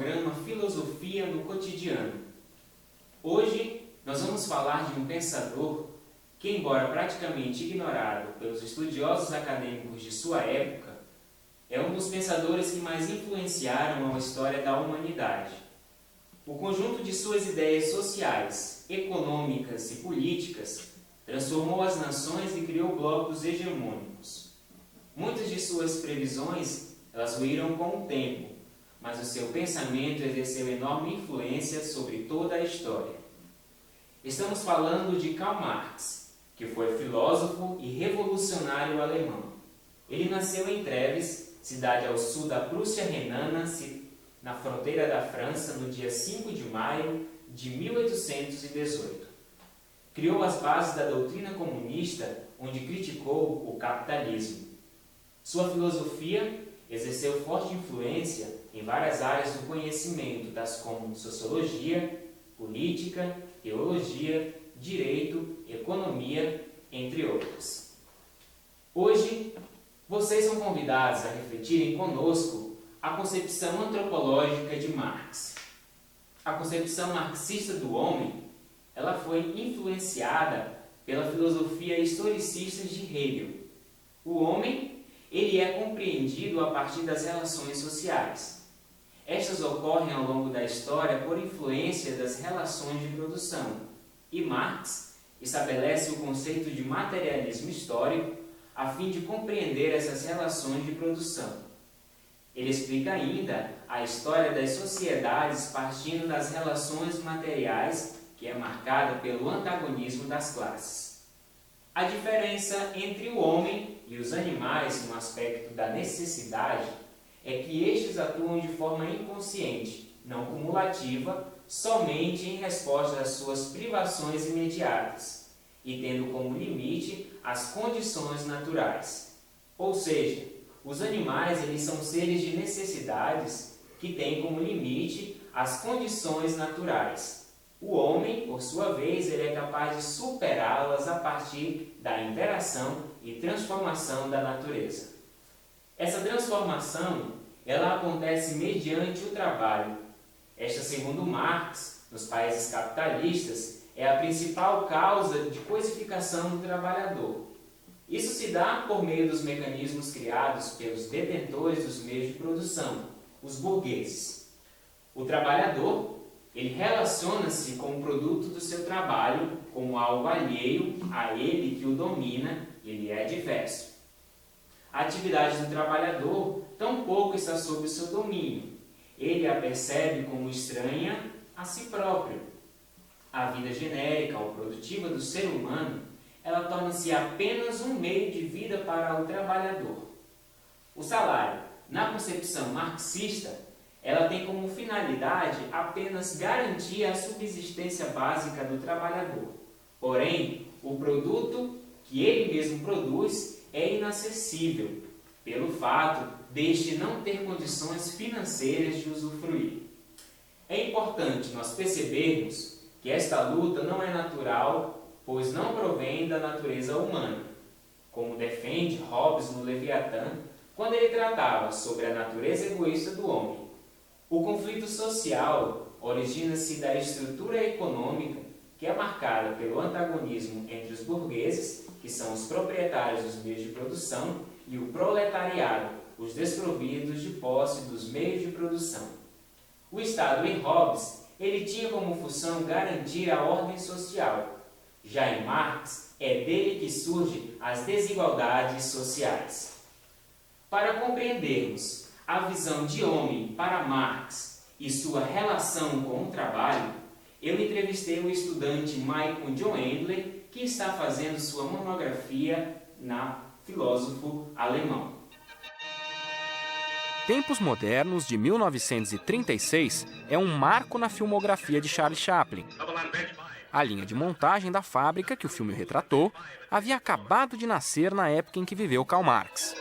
programa Filosofia no Cotidiano. Hoje nós vamos falar de um pensador que, embora praticamente ignorado pelos estudiosos acadêmicos de sua época, é um dos pensadores que mais influenciaram a história da humanidade. O conjunto de suas ideias sociais, econômicas e políticas transformou as nações e criou blocos hegemônicos. Muitas de suas previsões elas ruíram com o tempo, mas o seu pensamento exerceu enorme influência sobre toda a história. Estamos falando de Karl Marx, que foi filósofo e revolucionário alemão. Ele nasceu em Treves, cidade ao sul da Prússia Renana, na fronteira da França, no dia 5 de maio de 1818. Criou as bases da doutrina comunista, onde criticou o capitalismo. Sua filosofia exerceu forte influência em várias áreas do conhecimento, tais como sociologia, política, teologia, direito, economia, entre outras. Hoje, vocês são convidados a refletirem conosco a concepção antropológica de Marx. A concepção marxista do homem, ela foi influenciada pela filosofia historicista de Hegel. O homem, ele é compreendido a partir das relações sociais. Estas ocorrem ao longo da história por influência das relações de produção. E Marx estabelece o conceito de materialismo histórico a fim de compreender essas relações de produção. Ele explica ainda a história das sociedades partindo das relações materiais, que é marcada pelo antagonismo das classes. A diferença entre o homem e os animais no aspecto da necessidade é que estes atuam de forma inconsciente, não cumulativa, somente em resposta às suas privações imediatas e tendo como limite as condições naturais. Ou seja, os animais eles são seres de necessidades que têm como limite as condições naturais. O homem, por sua vez, ele é capaz de superá-las a partir da interação e transformação da natureza. Essa transformação ela acontece mediante o trabalho. Esta, segundo Marx, nos países capitalistas, é a principal causa de coisificação do trabalhador. Isso se dá por meio dos mecanismos criados pelos detentores dos meios de produção, os burgueses. O trabalhador, ele relaciona-se com o produto do seu trabalho como algo alheio a ele que o domina, ele é diverso. A atividade do trabalhador tampouco está sob o seu domínio. Ele a percebe como estranha a si próprio. A vida genérica ou produtiva do ser humano, ela torna-se apenas um meio de vida para o trabalhador. O salário, na concepção marxista, ela tem como finalidade apenas garantir a subsistência básica do trabalhador. Porém, o produto que ele mesmo produz é inacessível, pelo fato deste não ter condições financeiras de usufruir. É importante nós percebermos que esta luta não é natural, pois não provém da natureza humana, como defende Hobbes no Leviatã, quando ele tratava sobre a natureza egoísta do homem. O conflito social origina-se da estrutura econômica que é marcada pelo antagonismo entre os burgueses, que são os proprietários dos meios de produção, e o proletariado, os desprovidos de posse dos meios de produção. O Estado em Hobbes, ele tinha como função garantir a ordem social. Já em Marx, é dele que surgem as desigualdades sociais. Para compreendermos a visão de homem para Marx e sua relação com o trabalho, eu entrevistei o estudante Michael John Endler, que está fazendo sua monografia na filósofo alemão. Tempos Modernos, de 1936, é um marco na filmografia de Charlie Chaplin. A linha de montagem da fábrica que o filme retratou havia acabado de nascer na época em que viveu Karl Marx.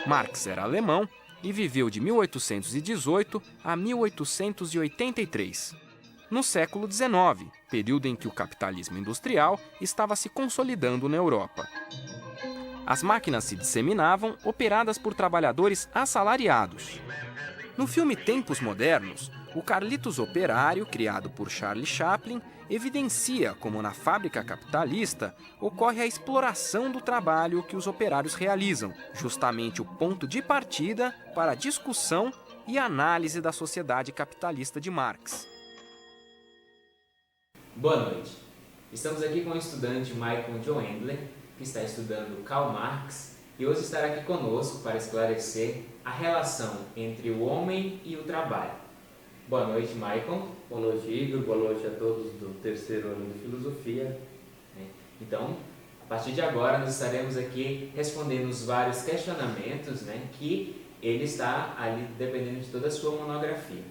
Marx era alemão e viveu de 1818 a 1883. No século XIX, período em que o capitalismo industrial estava se consolidando na Europa. As máquinas se disseminavam, operadas por trabalhadores assalariados. No filme Tempos Modernos, o Carlitos operário, criado por Charlie Chaplin, evidencia como na fábrica capitalista ocorre a exploração do trabalho que os operários realizam, justamente o ponto de partida para a discussão e análise da sociedade capitalista de Marx. Boa noite. Estamos aqui com o estudante Michael John Endler, que está estudando Karl Marx, e hoje estará aqui conosco para esclarecer a relação entre o homem e o trabalho. Boa noite, Michael. Boa noite, Igor. Boa noite a todos do terceiro ano de Filosofia. Então, a partir de agora, nós estaremos aqui respondendo os vários questionamentos, que ele está ali dependendo de toda a sua monografia.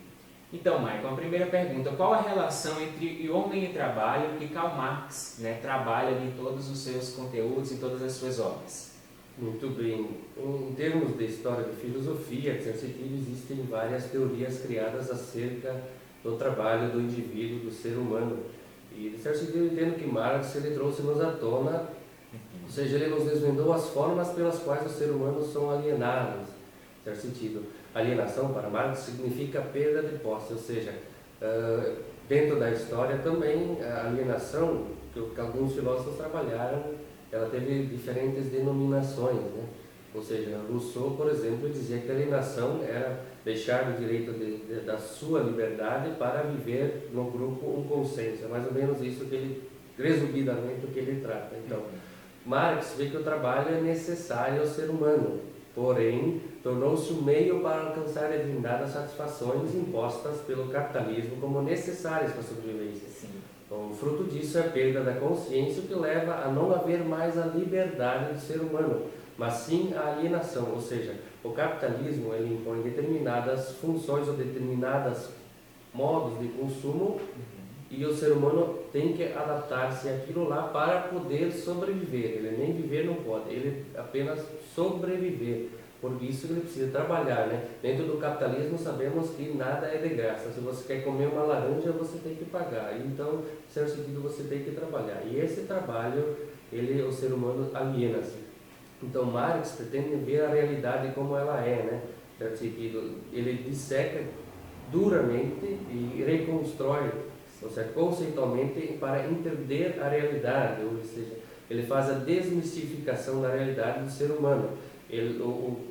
Então, Michael, a primeira pergunta: qual a relação entre homem e trabalho que Karl Marx trabalha em todos os seus conteúdos, em todas as suas obras? Muito bem. Em termos de história de filosofia, em certo sentido, existem várias teorias criadas acerca do trabalho do indivíduo, do ser humano. E, de certo sentido, eu entendo que Marx ele trouxe-nos à tona, ou seja, ele nos desvendou as formas pelas quais os seres humanos são alienados. Em certo sentido, alienação para Marx significa perda de posse, ou seja, dentro da história também a alienação, que alguns filósofos trabalharam, ela teve diferentes denominações, Ou seja, Rousseau, por exemplo, dizia que a alienação era deixar o direito da sua liberdade para viver no grupo um consenso. É mais ou menos isso que ele, resumidamente, o que ele trata. Então, Marx vê que o trabalho é necessário ao ser humano, porém, tornou-se um meio para alcançar determinadas satisfações impostas pelo capitalismo como necessárias para a sobrevivência. Sim. Então, o fruto disso é a perda da consciência, o que leva a não haver mais a liberdade do ser humano, mas sim a alienação, ou seja, o capitalismo ele impõe determinadas funções ou determinados modos de consumo e o ser humano tem que adaptar-se àquilo lá para poder sobreviver. Ele nem viver não pode, ele apenas sobreviver. Por isso ele precisa trabalhar, Dentro do capitalismo sabemos que nada é de graça. Se você quer comer uma laranja, você tem que pagar. Então, em certo sentido, você tem que trabalhar. E esse trabalho, o ser humano aliena-se. Então, Marx pretende ver a realidade como ela é, Em certo sentido, ele disseca duramente e reconstrói, ou seja, conceitualmente, para entender a realidade. Ou seja, ele faz a desmistificação da realidade do ser humano.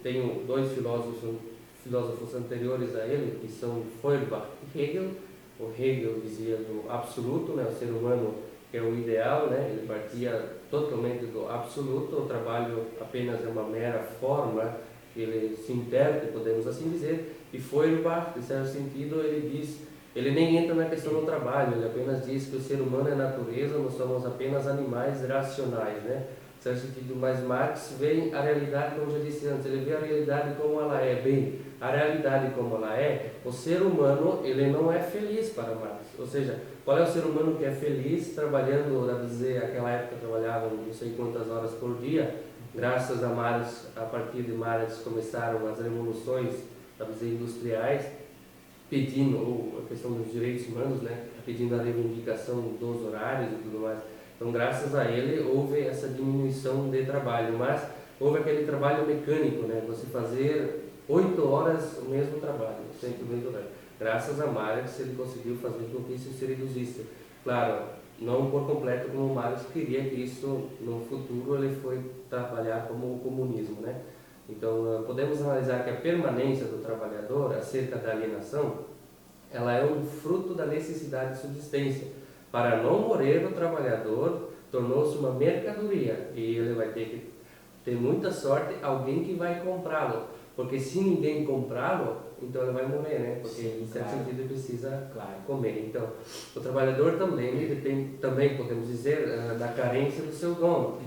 Tem dois filósofos anteriores a ele, que são Feuerbach e Hegel. O Hegel dizia do absoluto, o ser humano que é o ideal, ele partia totalmente do absoluto, o trabalho apenas é uma mera forma que ele se interte, podemos assim dizer. E Feuerbach, em certo sentido, ele nem entra na questão do trabalho, ele apenas diz que o ser humano é natureza, nós somos apenas animais racionais, Em certo sentido, mas Marx vê a realidade, como já disse antes, ele vê a realidade como ela é. Bem, a realidade como ela é, o ser humano, ele não é feliz para Marx. Ou seja, qual é o ser humano que é feliz trabalhando, a dizer, naquela época trabalhavam não sei quantas horas por dia, graças a Marx, a partir de Marx começaram as revoluções, a dizer, industriais, pedindo a questão dos direitos humanos, pedindo a reivindicação dos horários e tudo mais. Então, graças a ele, houve essa diminuição de trabalho, mas houve aquele trabalho mecânico, Você fazer 8 horas o mesmo trabalho, sempre o mesmo horário. Graças a Marx, ele conseguiu fazer com que isso se reduzisse. Claro, não por completo como Marx queria que isso, no futuro, ele foi trabalhar como o comunismo, Então, podemos analisar que a permanência do trabalhador acerca da alienação, ela é um fruto da necessidade de subsistência. Para não morrer, o trabalhador tornou-se uma mercadoria e ele vai ter que ter muita sorte alguém que vai comprá-lo, porque se ninguém comprá-lo, então ele vai morrer, Porque em certo sentido ele precisa comer. Então, o trabalhador também depende, também podemos dizer, da carência do seu dono.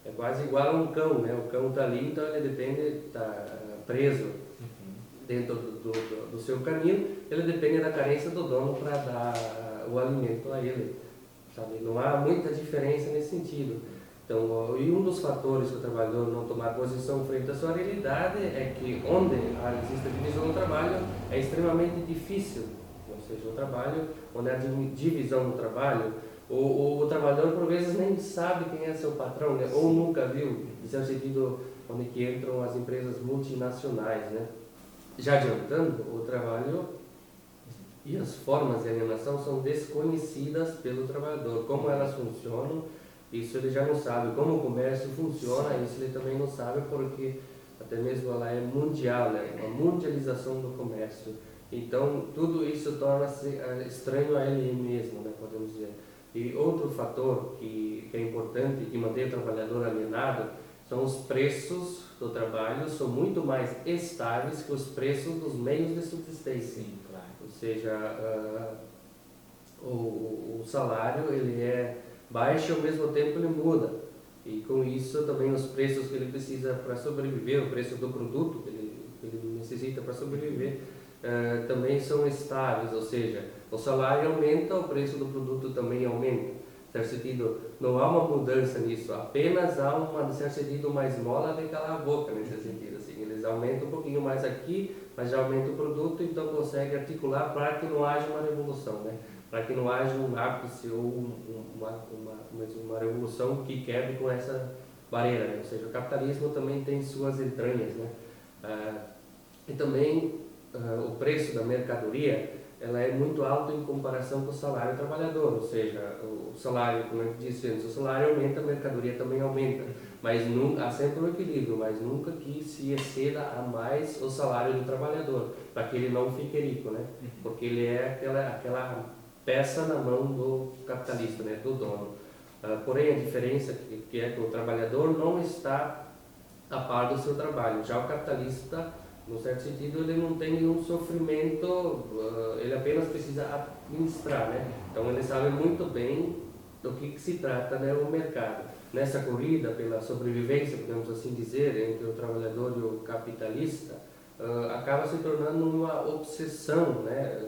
É quase igual a um cão, O cão está ali, então ele depende, está preso dentro do seu canil, ele depende da carência do dono para dar o alimento a ele, sabe? Não há muita diferença nesse sentido. Então, e um dos fatores que o trabalhador não tomar posição frente à sua realidade é que onde existe a divisão do trabalho é extremamente difícil, ou seja, o trabalho, onde há divisão do trabalho, o trabalhador por vezes nem sabe quem é seu patrão, ou nunca viu, nesse sentido onde que entram as empresas multinacionais, Já adiantando, o trabalho e as formas de alienação são desconhecidas pelo trabalhador. Como elas funcionam, isso ele já não sabe. Como o comércio funciona, isso ele também não sabe, porque até mesmo ela é mundial, né? Uma mundialização do comércio. Então, tudo isso torna-se estranho a ele mesmo, né? Podemos dizer. E outro fator que é importante, que mantém o trabalhador alienado, são os preços do trabalho, são muito mais estáveis que os preços dos meios de subsistência. Sim, claro. Ou seja, o salário ele é baixo e ao mesmo tempo ele muda. E com isso também os preços que ele precisa para sobreviver, o preço do produto que ele necessita para sobreviver, também são estáveis. Ou seja, o salário aumenta, o preço do produto também aumenta. Em certo sentido, não há uma mudança nisso, apenas há uma, em certo sentido, uma esmola de calar a boca nesse sentido. Assim, eles aumentam um pouquinho mais aqui, mas já aumenta o produto, então consegue articular para que não haja uma revolução, né? Para que não haja um ápice ou uma revolução que quebre com essa barreira, né? Ou seja, o capitalismo também tem suas entranhas, né? E também o preço da mercadoria ela é muito alto em comparação com o salário do trabalhador, ou seja, o salário, como eu disse antes, o salário aumenta, a mercadoria também aumenta, mas há sempre um equilíbrio, mas nunca que se exceda a mais o salário do trabalhador, para que ele não fique rico, né? Porque ele é aquela peça na mão do capitalista, né? Do dono. Porém, a diferença que é que o trabalhador não está a par do seu trabalho, já o capitalista, no certo sentido, ele não tem nenhum sofrimento, ele apenas precisa administrar, né? Então ele sabe muito bem do que se trata, né, o mercado. Nessa corrida pela sobrevivência, podemos assim dizer, entre o trabalhador e o capitalista, acaba se tornando uma obsessão, né?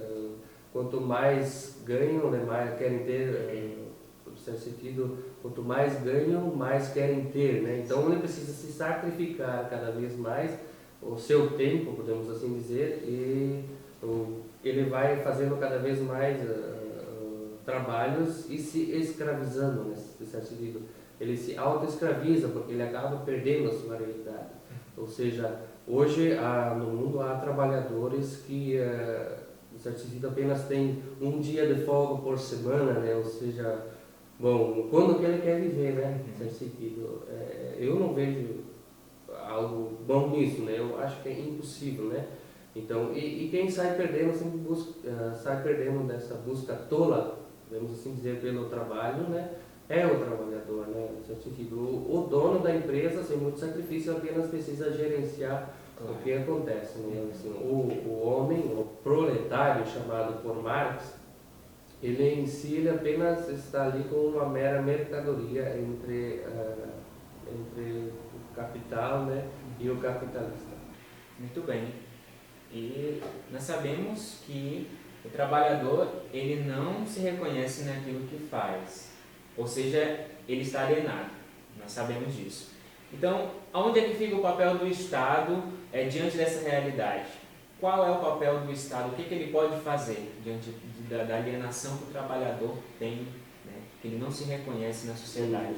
Quanto mais ganham, né, mais querem ter, no certo sentido, quanto mais ganham, mais querem ter, né? Então ele precisa se sacrificar cada vez mais o seu tempo, podemos assim dizer, e ele vai fazendo cada vez mais trabalhos e se escravizando, nesse certo sentido. Ele se auto-escraviza porque ele acaba perdendo a sua realidade. Ou seja, hoje no mundo há trabalhadores que, no certo sentido, apenas têm um dia de folga por semana, né? Ou seja, bom, quando que ele quer viver, né? No certo sentido. Eu não vejo algo bom nisso, né? Eu acho que é impossível, né? Então, e quem sai perdendo sempre sai perdendo nessa busca tola, vamos assim dizer, pelo trabalho, né? É o trabalhador, né? No certo sentido, o dono da empresa, sem muito sacrifício, apenas precisa gerenciar o que acontece, né? Assim, o homem, o proletário, chamado por Marx, ele em si ele apenas está ali com uma mera mercadoria entre o capital, né, e o capitalista. Muito bem. E nós sabemos que o trabalhador ele não se reconhece naquilo que faz, ou seja, ele está alienado. Nós sabemos disso. Então, onde é que fica o papel do Estado diante dessa realidade? Qual é o papel do Estado? O que ele pode fazer diante da alienação que o trabalhador tem, né, que ele não se reconhece na sociedade?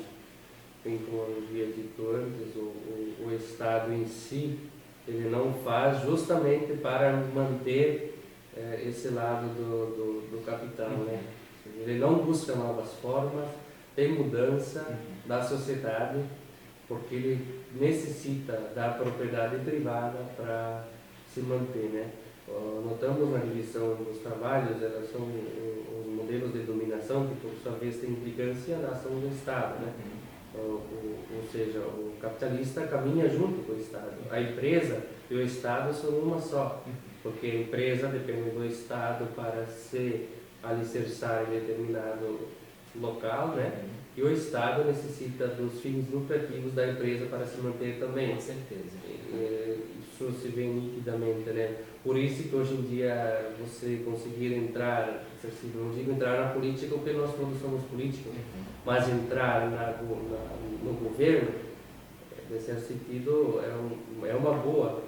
Como eu havia dito antes, o Estado em si, ele não faz justamente para manter esse lado do capital, né? Ele não busca novas formas de mudança da sociedade, porque ele necessita da propriedade privada para se manter, né? Notamos na divisão dos trabalhos, elas são os modelos de dominação, que por sua vez tem implicância na ação do Estado, né? Ou seja, o capitalista caminha junto com o Estado. A empresa e o Estado são uma só, porque a empresa depende do Estado para se alicerçar em determinado local, né? E o Estado necessita dos fins lucrativos da empresa para se manter também. Com certeza. Isso se vê nitidamente, né? Por isso que hoje em dia você conseguir entrar, não digo entrar na política porque nós todos somos políticos, mas entrar no governo, nesse sentido, é uma boa.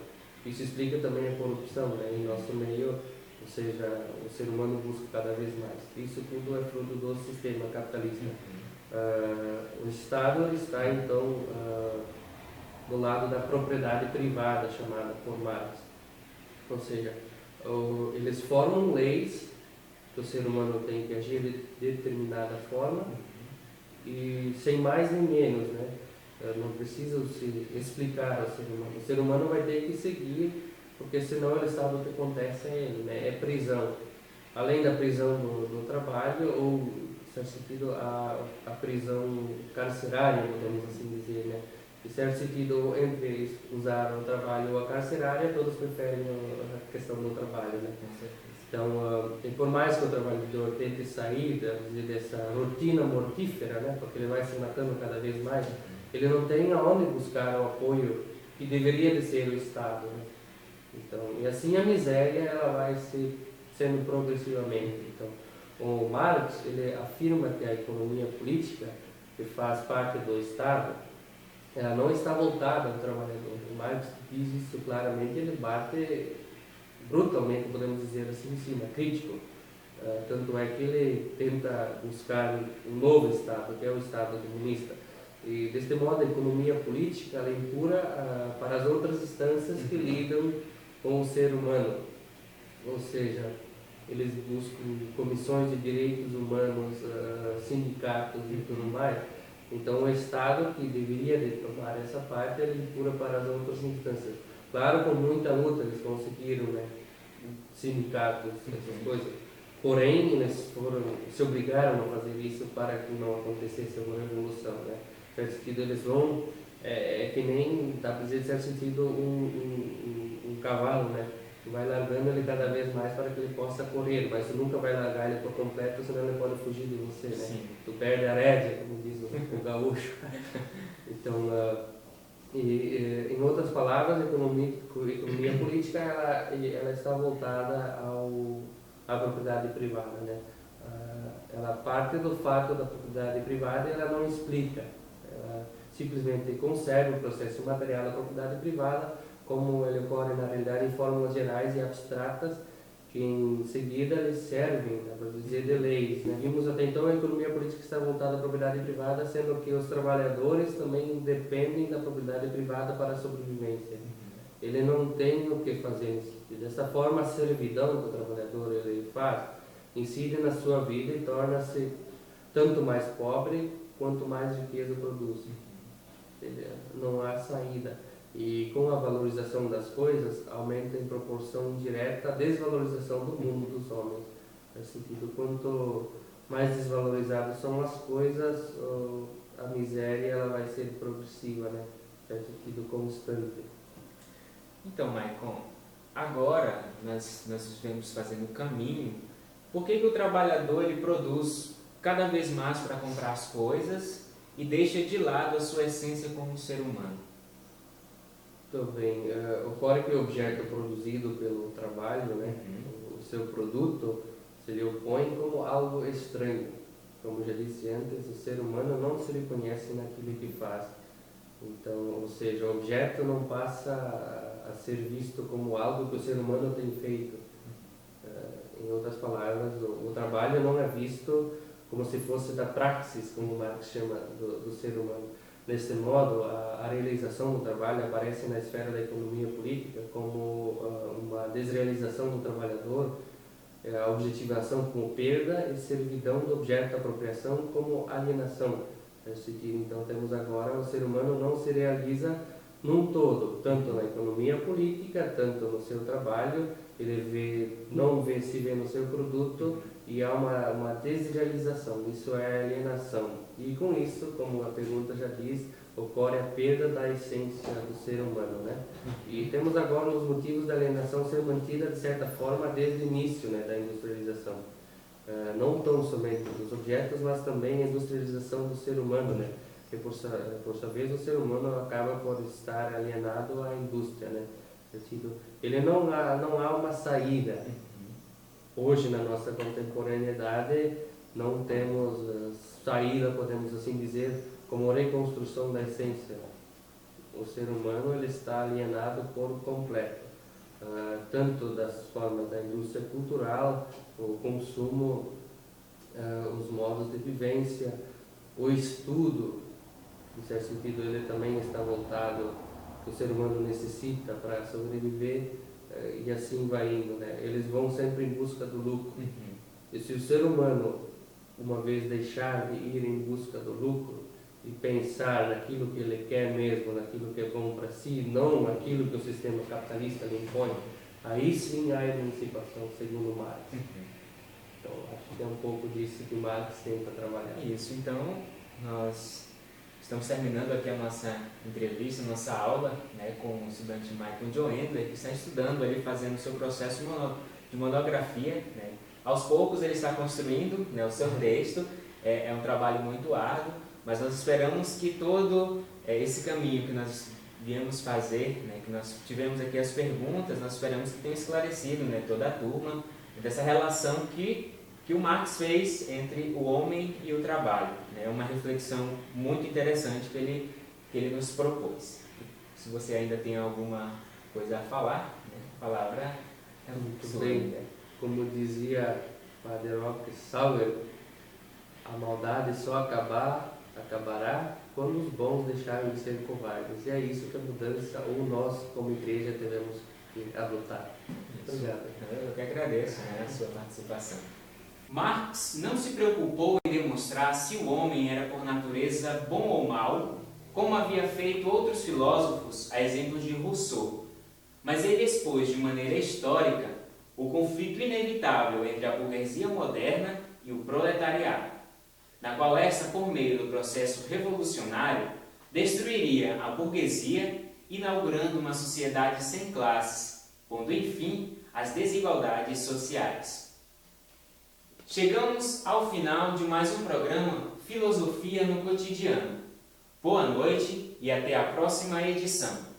Isso explica também a corrupção, né, em nosso meio, ou seja, o ser humano busca cada vez mais. Isso tudo é fruto do sistema capitalista. O Estado está, então, do lado da propriedade privada, chamada por Marx. Ou seja, eles formam leis que o ser humano tem que agir de determinada forma e sem mais nem menos, né? Não precisa se explicar ao ser humano. O ser humano vai ter que seguir, porque senão ele sabe o que acontece a ele, né? É prisão. Além da prisão no trabalho, ou, em certo sentido, a prisão carcerária, podemos assim dizer, né? Em certo sentido, entre usar o trabalho ou a carcerária, todos preferem a questão do trabalho, né? Então, e por mais que o trabalhador tente sair dessa rotina mortífera, né? Porque ele vai se matando cada vez mais, ele não tem aonde buscar o apoio que deveria de ser o Estado, né? Então, e assim a miséria ela vai sendo progressivamente. Então, o Marx ele afirma que a economia política, que faz parte do Estado, ela não está voltada ao trabalhador. O Marx diz isso claramente, ele bate brutalmente, podemos dizer assim, em cima, crítico. Tanto é que ele tenta buscar um novo Estado, que é o Estado comunista. E, deste modo, a economia política ela empurra para as outras instâncias que lidam com o ser humano. Ou seja, eles buscam comissões de direitos humanos, sindicatos e tudo mais. Então, o Estado, que deveria de tomar essa parte, ele empurra para as outras instâncias. Claro, com muita luta, eles conseguiram, né, sindicatos, essas coisas. Porém, eles se obrigaram a fazer isso para que não acontecesse uma revolução, né? Em certo sentido, eles vão, que nem, dá para dizer, em certo sentido, um cavalo, né? Tu vai largando ele cada vez mais para que ele possa correr, mas tu nunca vai largar ele por completo, senão ele pode fugir de você, né? Sim. Tu perde a rédea, como diz o gaúcho. Então, em outras palavras, a economia política ela está voltada à propriedade privada, né? Ela parte do fato da propriedade privada e ela não explica. Ela simplesmente conserva o processo material da propriedade privada como ele ocorre na realidade em fórmulas gerais e abstratas que em seguida lhes servem, para dizer, de leis, né? Vimos até então a economia política está voltada à propriedade privada, sendo que os trabalhadores também dependem da propriedade privada para a sobrevivência. Ele não tem o que fazer. Dessa forma, a servidão que o trabalhador ele faz incide na sua vida e torna-se tanto mais pobre quanto mais riqueza produz. Não há saída. E com a valorização das coisas, aumenta em proporção direta a desvalorização do mundo dos homens. No sentido, quanto mais desvalorizadas são as coisas, a miséria ela vai ser progressiva, né? No sentido constante. Então, Maicon, agora nós vamos fazendo o caminho. Por que o trabalhador ele produz cada vez mais para comprar as coisas e deixa de lado a sua essência como ser humano? Muito bem. Ocorre que o objeto produzido pelo trabalho, né, o seu produto, se lhe opõe como algo estranho. Como já disse antes, o ser humano não se reconhece naquilo que faz. Então, ou seja, o objeto não passa a ser visto como algo que o ser humano tem feito. Em outras palavras, o trabalho não é visto como se fosse da praxis, como Marx chama do ser humano. Desse modo, a realização do trabalho aparece na esfera da economia política como uma desrealização do trabalhador, a objetivação como perda e servidão do objeto da apropriação como alienação. Então, temos agora o ser humano não se realiza num todo, tanto na economia política, tanto no seu trabalho, ele não se vê no seu produto e há uma desrealização, isso é alienação. E com isso, como a pergunta já diz, ocorre a perda da essência do ser humano, né? E temos agora os motivos da alienação ser mantida de certa forma desde o início, né, da industrialização. Não tão somente dos objetos, mas também a industrialização do ser humano, né? Que por sua vez o ser humano acaba por estar alienado à indústria, né? Ele não há uma saída. Hoje na nossa contemporaneidade não temos saída, podemos assim dizer, como reconstrução da essência. O ser humano ele está alienado por completo, tanto das formas da indústria cultural, o consumo, os modos de vivência, o estudo. Em certo sentido, ele também está voltado, que o ser humano necessita para sobreviver, e assim vai indo, né? Eles vão sempre em busca do lucro. E se o ser humano, uma vez deixar de ir em busca do lucro e pensar naquilo que ele quer mesmo, naquilo que é bom para si, não naquilo que o sistema capitalista lhe impõe, aí sim há emancipação, segundo Marx. Então, acho que é um pouco disso que Marx tenta trabalhar. Isso, então, nós estamos terminando aqui a nossa entrevista, nossa aula, né, com o estudante Michael Joendler, que está estudando ali, fazendo o seu processo de monografia, né. Aos poucos ele está construindo, né, o seu texto, é um trabalho muito árduo, mas nós esperamos que todo esse caminho que nós viemos fazer, né, que nós tivemos aqui as perguntas, nós esperamos que tenha esclarecido, né, toda a turma, dessa relação que o Marx fez entre o homem e o trabalho. É uma reflexão muito interessante que ele nos propôs. Se você ainda tem alguma coisa a falar, né, a palavra é muito sua. bem. Como dizia Padre Roque Sauer, a maldade só acabará quando os bons deixarem de ser covardes. E é isso que a mudança, ou nós como igreja, devemos adotar. Obrigado. Eu que agradeço, né, a sua participação. Marx não se preocupou em demonstrar se o homem era por natureza bom ou mau, como havia feito outros filósofos, a exemplo de Rousseau. Mas ele expôs de maneira histórica o conflito inevitável entre a burguesia moderna e o proletariado, na qual esta, por meio do processo revolucionário, destruiria a burguesia, inaugurando uma sociedade sem classes, pondo enfim às desigualdades sociais. Chegamos ao final de mais um programa Filosofia no Cotidiano. Boa noite e até a próxima edição.